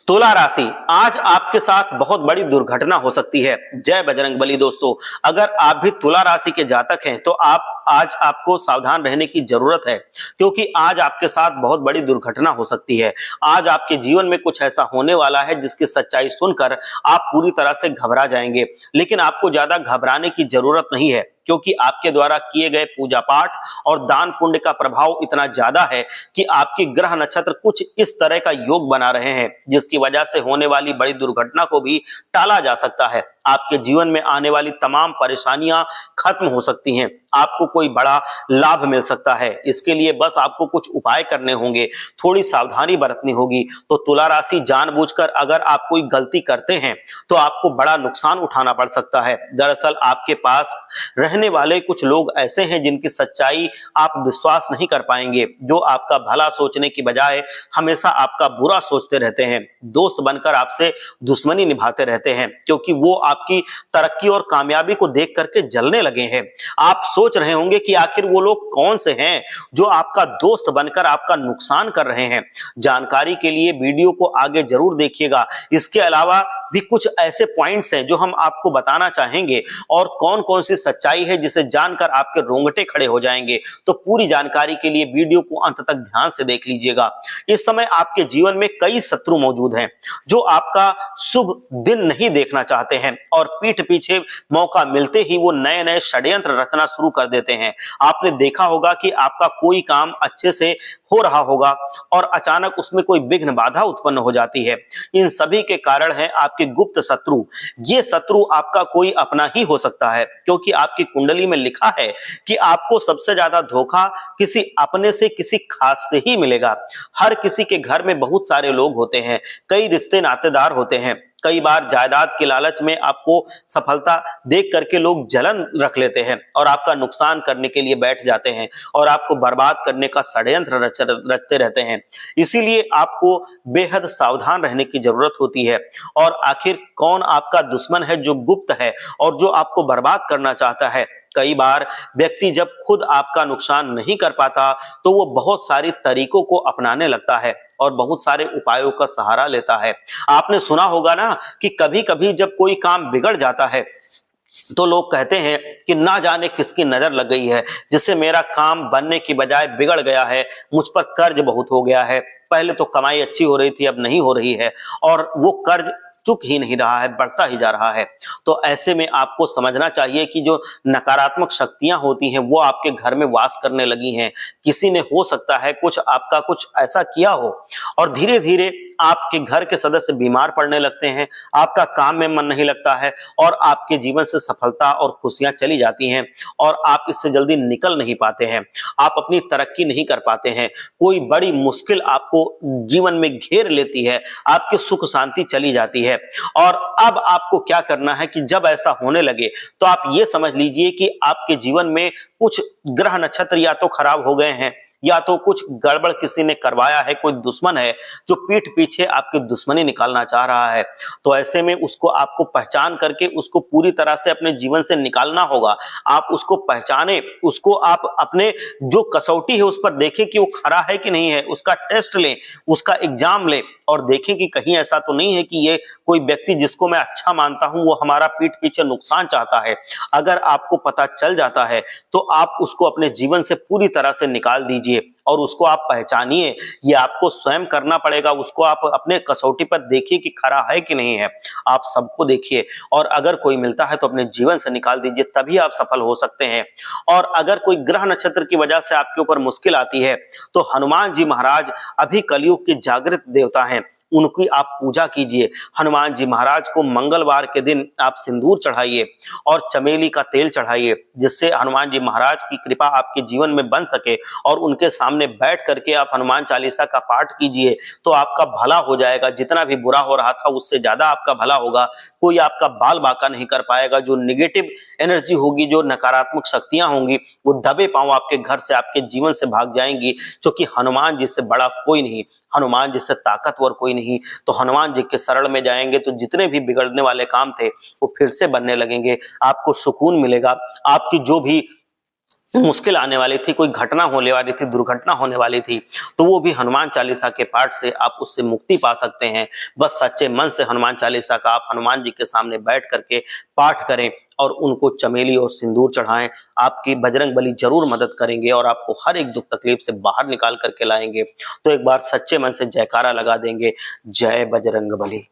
तुला राशि, आज आपके साथ बहुत बड़ी दुर्घटना हो सकती है। जय बजरंगबली। दोस्तों, अगर आप भी तुला राशि के जातक हैं तो आज आपको सावधान रहने की जरूरत है, क्योंकि आज आपके साथ बहुत बड़ी दुर्घटना हो सकती है। आज आपके जीवन में कुछ ऐसा होने वाला है जिसकी सच्चाई सुनकर आप पूरी तरह से घबरा जाएंगे। लेकिन आपको ज्यादा घबराने की जरूरत नहीं है, क्योंकि आपके द्वारा किए गए पूजा पाठ और दान पुण्य का प्रभाव इतना ज्यादा है कि आपके ग्रह नक्षत्र कुछ इस तरह का योग बना रहे हैं जिसकी वजह से होने वाली बड़ी दुर्घटना को भी टाला जा सकता है। आपके जीवन में आने वाली तमाम परेशानियां खत्म हो सकती हैं। आपको कोई बड़ा लाभ मिल सकता है। इसके लिए बस आपको कुछ उपाय करने होंगे, थोड़ी सावधानी बरतनी होगी। तो तुला राशि, जानबूझकर अगर आप कोई गलती करते हैं तो आपको बड़ा नुकसान उठाना पड़ सकता है। दरअसल आपके पास रहने वाले कुछ लोग ऐसे हैं जिनकी सच्चाई आप विश्वास नहीं कर पाएंगे, जो आपका भला सोचने की बजाय हमेशा आपका बुरा सोचते रहते हैं। दोस्त बनकर आपसे दुश्मनी निभाते रहते हैं, क्योंकि वो आपकी तरक्की और कामयाबी को देख करके जलने लगे हैं। आप सोच रहे होंगे कि आखिर वो लोग कौन से हैं जो आपका दोस्त बनकर आपका नुकसान कर रहे हैं। जानकारी के लिए वीडियो को आगे जरूर देखिएगा। इसके अलावा भी कुछ ऐसे पॉइंट्स हैं जो हम आपको बताना चाहेंगे, और कौन कौन सी सच्चाई है जिसे जानकर आपके रोंगटे खड़े हो जाएंगे। तो पूरी जानकारी के लिए वीडियो को अंत तक ध्यान से देख लीजिएगा। इस समय आपके जीवन में कई शत्रु मौजूद हैं जो आपका शुभ दिन नहीं देखना चाहते हैं, और पीठ पीछे मौका मिलते ही वो नए नए षड्यंत्र रचना शुरू कर देते हैं। आपने देखा होगा कि आपका कोई काम अच्छे से हो रहा होगा और अचानक उसमें कोई विघ्न बाधा उत्पन्न हो जाती है। इन सभी के कारण है आपके गुप्त शत्रु। ये शत्रु आपका कोई अपना ही हो सकता है, क्योंकि आपकी कुंडली में लिखा है कि आपको सबसे ज्यादा धोखा किसी अपने से, किसी खास से ही मिलेगा। हर किसी के घर में बहुत सारे लोग होते हैं, कई रिश्ते नातेदार होते हैं। कई बार जायदाद के लालच में आपको सफलता देख करके लोग जलन रख लेते हैं और आपका नुकसान करने के लिए बैठ जाते हैं और आपको बर्बाद करने का षड्यंत्र रचते रहते हैं। इसीलिए आपको बेहद सावधान रहने की जरूरत होती है। और आखिर कौन आपका दुश्मन है जो गुप्त है और जो आपको बर्बाद करना चाहता है। कई बार व्यक्ति जब खुद आपका नुकसान नहीं कर पाता तो वो बहुत सारी तरीकों को अपनाने लगता है और बहुत सारे उपायों का सहारा लेता है। आपने सुना होगा ना कि कभी कभी जब कोई काम बिगड़ जाता है तो लोग कहते हैं कि ना जाने किसकी नजर लग गई है, जिससे मेरा काम बनने की बजाय बिगड़ गया है, मुझ पर कर्ज बहुत हो गया है। पहले तो कमाई अच्छी हो रही थी, अब नहीं हो रही है, और वो कर्ज चुक ही नहीं रहा है, बढ़ता ही जा रहा है। तो ऐसे में आपको समझना चाहिए कि जो नकारात्मक शक्तियां होती हैं वो आपके घर में वास करने लगी हैं। किसी ने, हो सकता है कुछ आपका कुछ ऐसा किया हो, और धीरे धीरे आपके घर के सदस्य बीमार पड़ने लगते हैं, आपका काम में मन नहीं लगता है, और आपके जीवन से सफलता और खुशियां चली जाती हैं, और आप इससे जल्दी निकल नहीं पाते हैं। आप अपनी तरक्की नहीं कर पाते हैं। कोई बड़ी मुश्किल आपको जीवन में घेर लेती है, आपकी सुख शांति चली जाती है। और अब आपको क्या करना है कि जब ऐसा होने लगे तो आप ये समझ लीजिए कि आपके जीवन में कुछ ग्रह नक्षत्र या तो खराब हो गए हैं, या तो कुछ गड़बड़ किसी ने करवाया है, कोई दुश्मन है जो पीठ पीछे आपकी दुश्मनी निकालना चाह रहा है। तो ऐसे में उसको आपको पहचान करके उसको पूरी तरह से अपने जीवन से निकालना होगा। आप उसको पहचाने, उसको आप अपने जो कसौटी है उस पर देखें कि वो खरा है कि नहीं है, उसका टेस्ट लें, उसका एग्जाम लें, और देखें कि कहीं ऐसा तो नहीं है कि ये कोई व्यक्ति जिसको मैं अच्छा मानता हूं वो हमारा पीठ पीछे नुकसान चाहता है। अगर आपको पता चल जाता है तो आप उसको अपने जीवन से पूरी तरह से निकाल दीजिए और उसको आप पहचानिए। ये आपको स्वयं करना पड़ेगा। उसको आप अपने कसौटी पर देखिए कि खरा है कि नहीं है। आप सबको देखिए, और अगर कोई मिलता है तो अपने जीवन से निकाल दीजिए, तभी आप सफल हो सकते हैं। और अगर कोई ग्रह नक्षत्र की वजह से आपके ऊपर मुश्किल आती है तो हनुमान जी महाराज अभी कलयुग के जागृत देवता हैं, उनकी आप पूजा कीजिए। हनुमान जी महाराज को मंगलवार के दिन आप सिंदूर चढ़ाइए और चमेली का तेल चढ़ाइए, जिससे हनुमान जी महाराज की कृपा आपके जीवन में बन सके। और उनके सामने बैठ करके आप हनुमान चालीसा का पाठ कीजिए तो आपका भला हो जाएगा। जितना भी बुरा हो रहा था उससे ज्यादा आपका भला होगा। कोई आपका बाल बाका नहीं कर पाएगा। जो निगेटिव एनर्जी होगी, जो नकारात्मक शक्तियां होंगी, वो दबे पांव आपके घर से, आपके जीवन से भाग जाएंगी, क्योंकि हनुमान जी से बड़ा कोई नहीं, हनुमान जी से ताकतवर कोई नहीं। तो हनुमान जी के शरण में जाएंगे तो जितने भी बिगड़ने वाले काम थे वो फिर से बनने लगेंगे। आपको सुकून मिलेगा। आपकी जो भी मुश्किल आने वाली थी, कोई घटना होने वाली थी, दुर्घटना होने वाली थी, तो वो भी हनुमान चालीसा के पाठ से आप उससे मुक्ति पा सकते हैं। बस सच्चे मन से हनुमान चालीसा का आप हनुमान जी के सामने बैठ करके पाठ करें और उनको चमेली और सिंदूर चढ़ाएं। आपकी बजरंगबली जरूर मदद करेंगे और आपको हर एक दुख तकलीफ से बाहर निकाल करके लाएंगे। तो एक बार सच्चे मन से जयकारा लगा देंगे, जय बजरंगबली।